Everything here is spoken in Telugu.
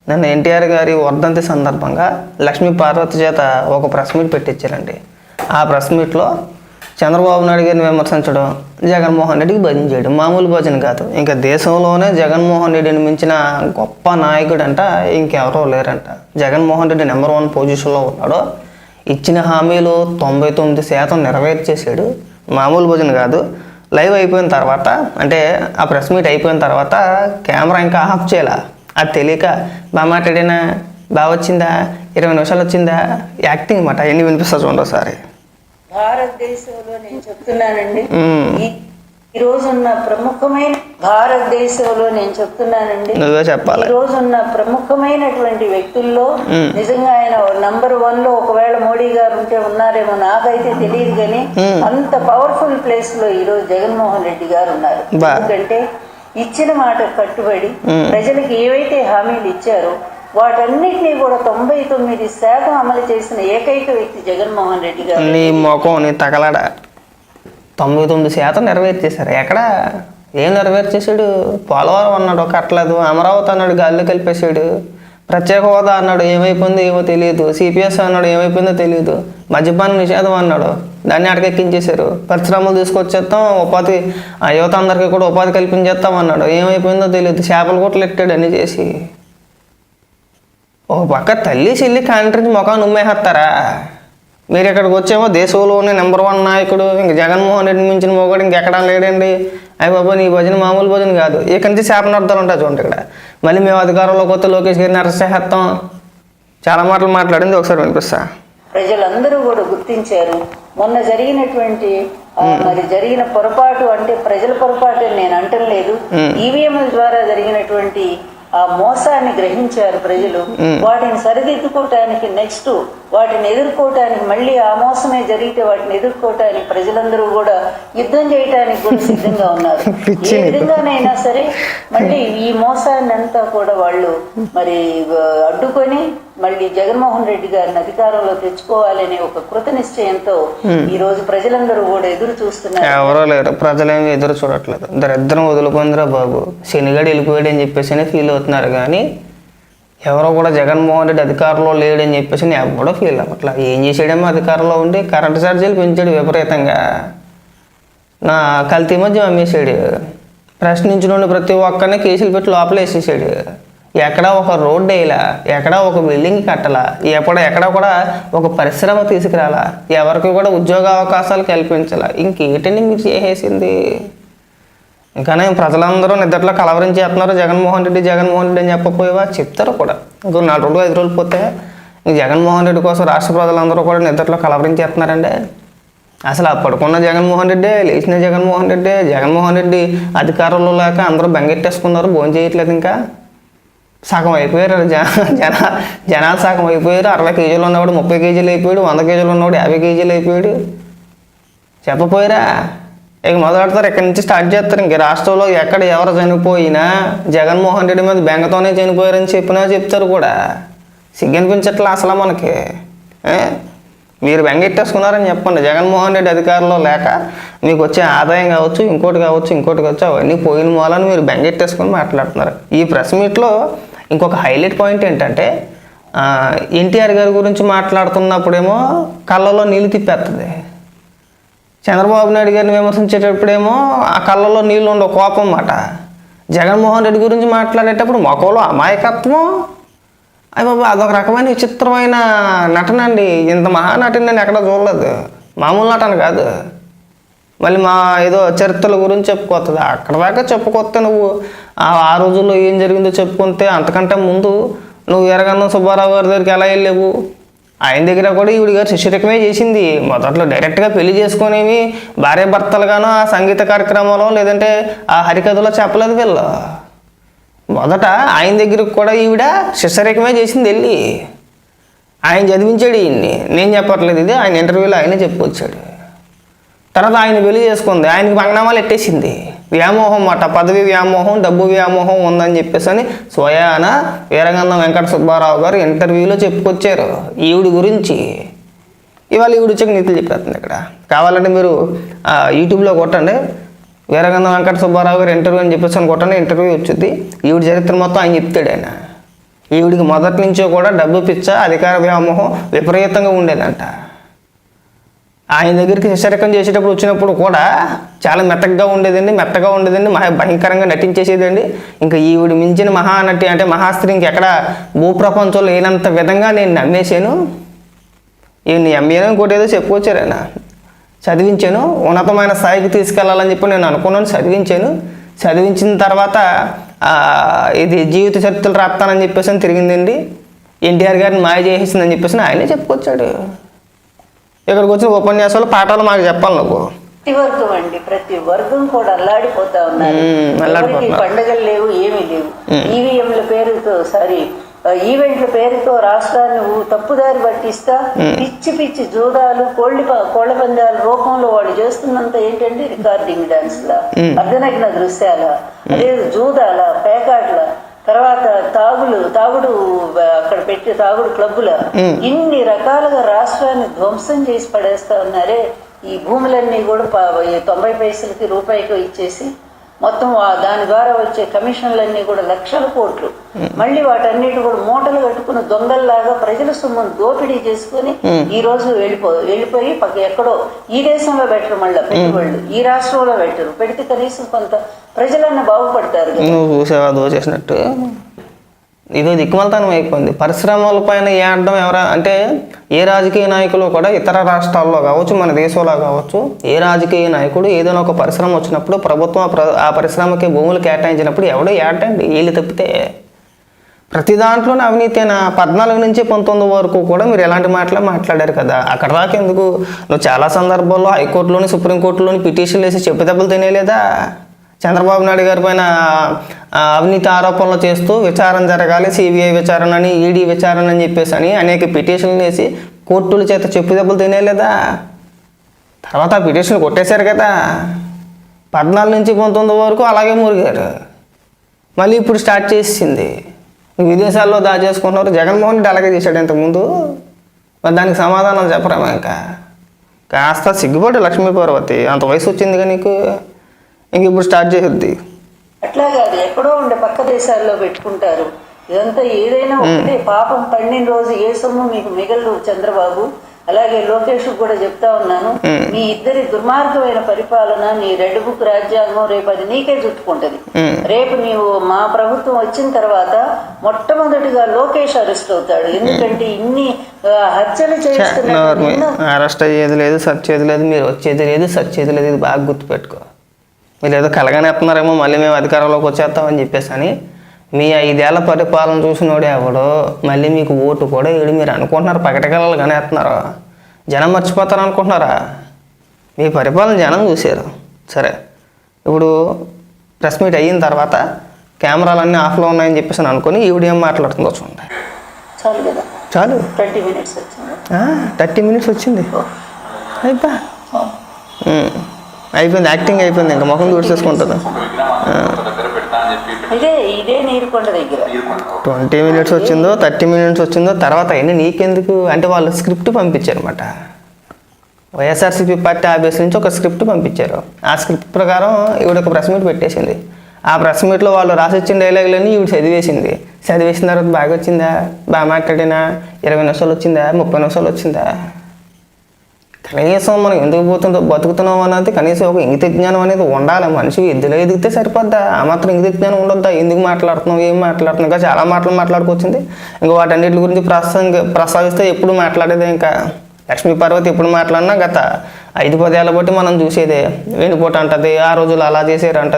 నిన్న ఎన్టీఆర్ గారి వర్ధంతి సందర్భంగా లక్ష్మీ పార్వతి చేత ఒక ప్రెస్ మీట్ పెట్టించారండి. ఆ ప్రెస్ మీట్లో చంద్రబాబు నాయుడు గారిని విమర్శించడం, జగన్మోహన్ రెడ్డికి భజన చేయడం మామూలు భజన కాదు. ఇంకా దేశంలోనే జగన్మోహన్ రెడ్డిని మించిన గొప్ప నాయకుడు అంట ఇంకెవరో లేరంట. జగన్మోహన్ రెడ్డి నెంబర్ 1 పొజిషన్లో ఉన్నాడు. ఇచ్చిన హామీలు 99% నెరవేర్చేసాడు. మామూలు భజన కాదు. లైవ్ అయిపోయిన తర్వాత, అంటే ఆ ప్రెస్ మీట్ అయిపోయిన తర్వాత కెమెరా ఇంకా ఆఫ్ చేయాల. అది తెలియక బాగా మాట్లాడినా, బాగా వచ్చిందా, 20 నిమిషాలు వచ్చిందా, యాక్టింగ్ మాట ఎన్ని వినిపిస్తా చూడండి ఒకసారి. భారతదేశంలో నేను చెప్తున్నానండి, ఈ రోజున్న ప్రముఖమైన భారతదేశంలో నేను చెప్తున్నానండి, నువ్వే చెప్పాలి. ఈ రోజున్న ప్రముఖమైనటువంటి వ్యక్తుల్లో నిజంగా ఆయన నంబర్ 1 లో ఒకవేళ మోడీ గారు ఉంటే ఉన్నారేమో, నాకైతే తెలియదు. కానీ అంత పవర్ఫుల్ ప్లేస్ లో ఈ రోజు జగన్మోహన్ రెడ్డి గారు ఉన్నారు. ఎందుకంటే ఇచ్చిన మాట కట్టుబడి ప్రజలకు ఏవైతే హామీలు ఇచ్చారో వాటన్నిటినీ కూడా 99% అమలు చేసిన ఏకైక వ్యక్తి జగన్మోహన్ రెడ్డి గారు. నీ మొఖం నీ తగలడ 99% నెరవేర్చేశారు. ఎక్కడ ఏం నెరవేర్చేసాడు? పోలవరం అన్నాడు కట్టలేదు, అమరావతి అన్నాడు గాల్లో కలిపేశాడు, ప్రత్యేక హోదా అన్నాడు ఏమైపోయిందో ఏమో తెలియదు, సిపిఎస్ అన్నాడు ఏమైపోయిందో తెలియదు, మద్యపాన నిషేధం అన్నాడు దాన్ని అటకెక్కించేశారు, పరిశ్రమలు తీసుకొచ్చేస్తాం, ఉపాధి యువత అందరికీ కూడా ఉపాధి కల్పించేస్తాం అన్నాడు, ఏమైపోయిందో తెలియదు, చేపలు కొట్లు ఎట్టాడు అన్నీ చేసి. ఒక పక్క తల్లి చెల్లి కాంట్రించి ముఖాన్ని ఉమ్మేస్తారా? మీరు ఇక్కడికి వచ్చేమో దేశంలోనే నెంబర్ 1 నాయకుడు, ఇంక జగన్మోహన్ రెడ్డి మించిన మొగడు ఇంకెక్కడా లేడండి. అయ్యి బాబా నీ భజన మామూలు భజన కాదు. ఇక్కడి నుంచి శాపనార్థాలు ఉంటాయి చూడండి. ఇక్కడ మళ్ళీ మేము అధికారంలోకి వస్తే లోకేష్ గారిని అరెస్ట్ చేస్తాం, చాలా మాటలు మాట్లాడింది, ఒకసారి వినిపిస్తా. ప్రజలందరూ కూడా గుర్తించారు. మొన్న జరిగినటువంటి జరిగిన పొరపాటు, అంటే ప్రజల పొరపాటు నేను అంటం లేదు, ఈవీఎంల ద్వారా జరిగినటువంటి ఆ మోసాన్ని గ్రహించారు ప్రజలు. వాటిని సరిదిద్దుకోవటానికి, నెక్స్ట్ వాటిని ఎదుర్కోవటానికి, మళ్ళీ ఆ మోసమే జరిగితే వాటిని ఎదుర్కోవటానికి ప్రజలందరూ కూడా యుద్ధం చేయటానికి కూడా సిద్ధంగా ఉన్నారు. ఏ విధంగానైనా సరే మళ్ళీ ఈ మోసాన్ని అంతా కూడా వాళ్ళు మరి అడ్డుకొని మళ్ళీ జగన్మోహన్ రెడ్డి గారిని అధికారంలో తెచ్చుకోవాలనే ఒక కృత నిశ్చయంతో ఈ రోజు ప్రజలందరూ కూడా ఎదురు చూస్తున్నారు. ఎవరో లేరు, ప్రజలేమి ఎదురు చూడట్లేదు. దరిద్రం వదులుకుందిరా బాబు, శనిగాడు వెళ్ళిపోయాడు అని చెప్పేసి ఫీల్ అవుతున్నారు. కానీ ఎవరో కూడా జగన్మోహన్ రెడ్డి అధికారంలో లేడని చెప్పేసి ఎవడో ఫీల్ అవ్వట్లా. ఏం చేసాడేమో అధికారంలో ఉండి కరెంటు ఛార్జీలు పెంచాడు విపరీతంగా, నా కల్తీ మధ్య అమ్మేసాడు, ప్రశ్నించిన ప్రతి ఒక్కరిని కేసులు పెట్టి లోపల వేసేసాడు. ఎక్కడా ఒక రోడ్డు వేయాలా, ఎక్కడా ఒక బిల్డింగ్ కట్టాలా, ఎక్కడా కూడా ఒక పరిశ్రమ తీసుకురాలా, ఎవరికి కూడా ఉద్యోగ అవకాశాలు కల్పించాలా. ఇంకేంటండి మీరు చేసేసింది? ఇంకానే ప్రజలందరూ నిద్రలో కలవరించేస్తున్నారు జగన్మోహన్ రెడ్డి అని చెప్పకపోయేవా? చెప్తారు కూడా. ఇంకో 4 రోజులు 5 రోజులు పోతే జగన్మోహన్ రెడ్డి కోసం రాష్ట్ర ప్రజలందరూ కూడా నిద్రలో కలవరించేస్తున్నారండి. అసలు ఆ పడుకున్న జగన్మోహన్ రెడ్డి, లేచిన జగన్మోహన్ రెడ్డి అధికారంలో లేక అందరూ బెంగెట్టేసుకున్నారు, భోజనం చేయట్లేదు. ఇంకా సగం అయిపోయారు జనాలు సగం అయిపోయారు. 60 కేజీలు ఉన్నవాడు 30 కేజీలు అయిపోయాడు, 100 కేజీలు ఉన్నవాడు 50 కేజీలు అయిపోయాడు. చెప్పపోయారా? ఇక మొదలెడతారు, ఇక్కడి నుంచి స్టార్ట్ చేస్తారు. ఇంక రాష్ట్రంలో ఎక్కడ ఎవరు చనిపోయినా జగన్మోహన్ రెడ్డి మీద బెంగతోనే చనిపోయారని చెప్పినా చెప్తారు కూడా. సిగ్గనిపించట్లా అసలు మనకి. మీరు బెంగెట్టేసుకున్నారని చెప్పండి. జగన్మోహన్ రెడ్డి అధికారంలో లేక మీకు వచ్చే ఆదాయం కావచ్చు, ఇంకోటి కావచ్చు, అవన్నీ పోయిన మూలని మీరు బెంగెట్టేసుకొని మాట్లాడుతున్నారు. ఈ ప్రెస్ మీట్లో ఇంకొక హైలైట్ పాయింట్ ఏంటంటే, ఎన్టీఆర్ గారి గురించి మాట్లాడుతున్నప్పుడేమో కళ్ళలో నీళ్ళు తిప్పేస్తుంది, చంద్రబాబు నాయుడు గారిని విమర్శించేటప్పుడేమో ఆ కళ్ళలో నీళ్ళు ఉండవు, కోపం అన్నమాట. జగన్మోహన్ రెడ్డి గురించి మాట్లాడేటప్పుడు మొక్కలో అమాయకత్వం. అయ్య బాబా, అదొక రకమైన విచిత్రమైన నటన అండి. ఇంత మహానటిని నేను ఎక్కడ చూడలేదు. మామూలు నటన కాదు. మళ్ళీ మా ఏదో చరిత్రల గురించి చెప్పుకోతుంది. అక్కడ దాకా చెప్పుకొస్తే నువ్వు ఆ రోజుల్లో ఏం జరిగిందో చెప్పుకుంటే, అంతకంటే ముందు నువ్వు ఎర్రగందం సుబ్బారావు గారి దగ్గరికి ఎలా వెళ్ళలేవు? ఆయన దగ్గర కూడా ఈవిడ గారు శిష్యరికమే చేసింది. మొదట్లో డైరెక్ట్గా పెళ్లి చేసుకునేవి భార్య భర్తలుగానో ఆ సంగీత కార్యక్రమంలో లేదంటే ఆ హరికథలో చెప్పలేదు వీళ్ళు. మొదట ఆయన దగ్గరకు కూడా ఈవిడ శిష్యరికమే చేసింది వెళ్ళి. ఆయన చదివించాడు ఈయన్ని, నేను చెప్పట్లేదు, ఇది ఆయన ఇంటర్వ్యూలో ఆయనే చెప్పుకొచ్చాడు. తర్వాత ఆయన పెళ్లి చేసుకుంది, ఆయనకి పంగనామాలు ఎట్టేసింది. వ్యామోహం అట, పదవి వ్యామోహం, డబ్బు వ్యామోహం ఉందని చెప్పేసి అని స్వయాన వీరగంధం వెంకట సుబ్బారావు గారు ఇంటర్వ్యూలో చెప్పుకొచ్చారు ఈవిడి గురించి. ఇవాళ ఈవిడ వచ్చాక నీతులు చెప్పేస్తుంది. ఇక్కడ కావాలంటే మీరు యూట్యూబ్లో కొట్టండి, వీరగంధం వెంకట సుబ్బారావు గారు ఇంటర్వ్యూ అని చెప్పేసి కొట్టండి, ఇంటర్వ్యూ వచ్చింది. ఈవిడ చరిత్ర మొత్తం ఆయన చెప్తాడు. ఆయన ఈవిడికి మొదటి నుంచో కూడా డబ్బు పిచ్చ, అధికార వ్యామోహం విపరీతంగా ఉండేదంట. ఆయన దగ్గరికి శిష్యరకం చేసేటప్పుడు వచ్చినప్పుడు కూడా చాలా మెత్తగా ఉండేదండి, భయంకరంగా నటించేసేదండి. ఇంకా ఈవిడ మించిన మహానటి అంటే మహాస్త్రీ ఇంకెక్కడ భూప్రపంచంలో లేనంత విధంగా నేను నమ్మేశాను. ఈయన్ని ఎంఏనో ఇంకోటి ఏదో చెప్పుకొచ్చారైనా, చదివించాను, ఉన్నతమైన స్థాయికి తీసుకెళ్లాలని చెప్పి నేను అనుకున్నాను, చదివించిన తర్వాత ఇది జీవిత చరిత్రలు రాస్తానని చెప్పేసి అని తిరిగిందండి. ఎన్టీఆర్ గారిని మాయ చేసేసిందని చెప్పేసి ఆయనే చెప్పుకొచ్చాడు. ఇక్కడికి వచ్చిన ఉపన్యాసాలు పాఠాలు మాకు చెప్పాలి నువ్వు. ప్రతి వర్గం అండి, ప్రతి వర్గం కూడా అల్లాడిపోతా ఉన్నారు. పండుగలు లేవు, ఏమీ లేవు. ఈవీఎంల పేరుతో ఈవెంట్ల పేరుతో రాష్ట్రాన్ని తప్పుదారి పట్టిస్తా పిచ్చి జూదాలు, కోళ్ల పందాల రూపంలో వాళ్ళు చేస్తున్నంత ఏంటంటే రికార్డింగ్ డాన్స్లా, అర్ధనగ్న దృశ్యాల, అదే జూదాల, పేకాట్ల, తర్వాత తాగుడు అక్కడ పెట్టి తాగుడు క్లబ్బుల, ఇన్ని రకాలుగా రాష్ట్రాన్ని ధ్వంసం చేసి పడేస్తా ఉన్నారే. ఈ భూములన్నీ కూడా 90 పైసలకి రూపాయికి ఇచ్చేసి మొత్తం దాని ద్వారా వచ్చే కమిషన్లన్నీ కూడా లక్షల కోట్లు, మళ్ళీ వాటన్నిటి కూడా మూటలు కట్టుకుని దొంగల్లాగా ప్రజల సొమ్మును దోపిడీ చేసుకుని ఈ రోజు వెళ్ళిపోయి ఎక్కడో ఈ దేశంలో పెట్టరు, మళ్ళీ పెట్టుబడులు ఈ రాష్ట్రంలో పెట్టరు. పెడితే కనీసం కొంత ప్రజలన్న బాగుపడతారు. నువ్వు చూసావా దోచేసినట్టు? ఇదో దిక్కుమలతనం అయిపోయింది. పరిశ్రమల పైన ఏడడం అంటే ఏ రాజకీయ నాయకులు కూడా ఇతర రాష్ట్రాల్లో కావచ్చు, మన దేశంలో కావచ్చు, ఏ రాజకీయ నాయకుడు ఏదైనా ఒక పరిశ్రమ వచ్చినప్పుడు ప్రభుత్వం ఆ పరిశ్రమకి భూములు కేటాయించినప్పుడు ఎవడో ఏటండి వీళ్ళు తప్పితే. ప్రతి దాంట్లోనే అవినీతినా. 14 నుంచి 19 వరకు కూడా మీరు ఎలాంటి మాట్లాడారు కదా, అక్కడ దాకా ఎందుకు? నువ్వు చాలా సందర్భాల్లో హైకోర్టులోని సుప్రీంకోర్టులోని పిటిషన్లు వేసి చెప్పిదెబ్బలు తినేలేదా? చంద్రబాబు నాయుడు గారి పైన అవినీతి ఆరోపణలు చేస్తూ విచారణ జరగాలి, సిబిఐ విచారణ అని, ఈడీ విచారణ అని చెప్పేసి అని అనేక పిటిషన్లు వేసి కోర్టుల చేత చెప్పుదెబ్బలు తినేలేదా? తర్వాత ఆ పిటిషన్లు కొట్టేశారు కదా. 14 నుంచి 19 వరకు అలాగే మురిగారు. మళ్ళీ ఇప్పుడు స్టార్ట్ చేసింది. విదేశాల్లో దాచేసుకుంటున్నారు. జగన్మోహన్ రెడ్డి అలాగే చేశాడు ఇంతకుముందు. మరి దానికి సమాధానం చెప్పరామా? ఇంకా కాస్త సిగ్గుపడి లక్ష్మీ పార్వతి, అంత వయసు వచ్చిందిగా నీకు, ఇంక ఇప్పుడు స్టార్ట్ చేసేది. అట్లా కాదు, ఎక్కడో ఉండే పక్క దేశాల్లో పెట్టుకుంటారు. ఇదంతా ఏదైనా ఒకటే. పాపం పండిన రోజు ఏ సొమ్ము మీకు మిగలదు చంద్రబాబు. అలాగే లోకేష్ కూడా చెప్తా ఉన్నాను, మీ ఇద్దరి దుర్మార్గమైన పరిపాలన, నీ రెడ్ బుక్ రాజ్యాంగం రేపు అది నీకే చుట్టుకుంటది. రేపు నీవు మా ప్రభుత్వం వచ్చిన తర్వాత మొట్టమొదటిగా లోకేష్ అరెస్ట్ అవుతాడు. ఎందుకంటే ఇన్ని హత్యలు చేస్తున్నారు. అరెస్ట్ అయ్యేది లేదు, సచ్చేది లేదు, మీరు వచ్చేది లేదు, సచ్చేది లేదు. ఇది బాగా గుర్తుపెట్టుకో. మీరు ఏదో కలగానేస్తున్నారేమో మళ్ళీ మేము అధికారంలోకి వచ్చేస్తామని చెప్పేసి అని. మీ 5 ఏళ్ల పరిపాలన చూసినోడు ఎవడో మళ్ళీ మీకు ఓటు కూడా ఏడు. మీరు అనుకుంటున్నారు పకటకలలు కానేస్తున్నారు, జనం మర్చిపోతారు అనుకుంటున్నారా? మీ పరిపాలన జనం చూశారు. సరే, ఇప్పుడు ప్రెస్ మీట్ అయిన తర్వాత కెమెరాలన్నీ ఆఫ్లో ఉన్నాయని చెప్పేసి అని అనుకుని ఈవిడ ఏం మాట్లాడుతుందో చూడండి. చాలు కదా, చాలు. 30 minutes వచ్చింది. 30 minutes వచ్చింది. అయిపోయింది, యాక్టింగ్ అయిపోయింది. ఇంకా ముఖం దూడ్చేసుకుంటుంది. ఇదే నీరుకొండ దగ్గర 20 minutes వచ్చిందో 30 minutes వచ్చిందో తర్వాత అన్నీ నీకెందుకు అంటే వాళ్ళు స్క్రిప్ట్ పంపించారన్నమాట. వైఎస్ఆర్సీపీ పార్టీ ఆఫీస్ నుంచి ఒక స్క్రిప్ట్ పంపించారు. ఆ స్క్రిప్ట్ ప్రకారం ఈవిడ ఒక ప్రెస్ మీట్ పెట్టేసింది. ఆ ప్రెస్ మీట్లో వాళ్ళు రాసిచ్చిన డైలాగులన్నీ ఈవిడ చదివేసింది. చదివేసిన తర్వాత బాగా వచ్చిందా, బాగా మాట్లాడినా 20 నిమిషాలు వచ్చిందా, 30 నిమిషాలు వచ్చిందా? కనీసం మనం ఎందుకు బతుకుతున్నాం అన్నది కనీసం ఒక ఇంగిత జ్ఞానం అనేది ఉండాలి. మనిషి ఎద్దులో ఎదిగితే సరిపోద్దా? ఆ మాత్రం ఇంగిత జ్ఞానం ఉండొద్దా? ఎందుకు మాట్లాడుతున్నాం, ఏం మాట్లాడుతున్నాం? ఇంకా చాలా మాటలు మాట్లాడుకొచ్చింది. ఇంకా వాటన్నిటి గురించి ప్రస్తావిస్తే ఎప్పుడు మాట్లాడేదే. ఇంకా లక్ష్మీ పార్వతి ఎప్పుడు మాట్లాడినా గత 5-10 ఏళ్ళ బట్టి మనం చూసేదే. వెనుపోటు అంటది, ఆ రోజులు అలా చేసేరు అంటది.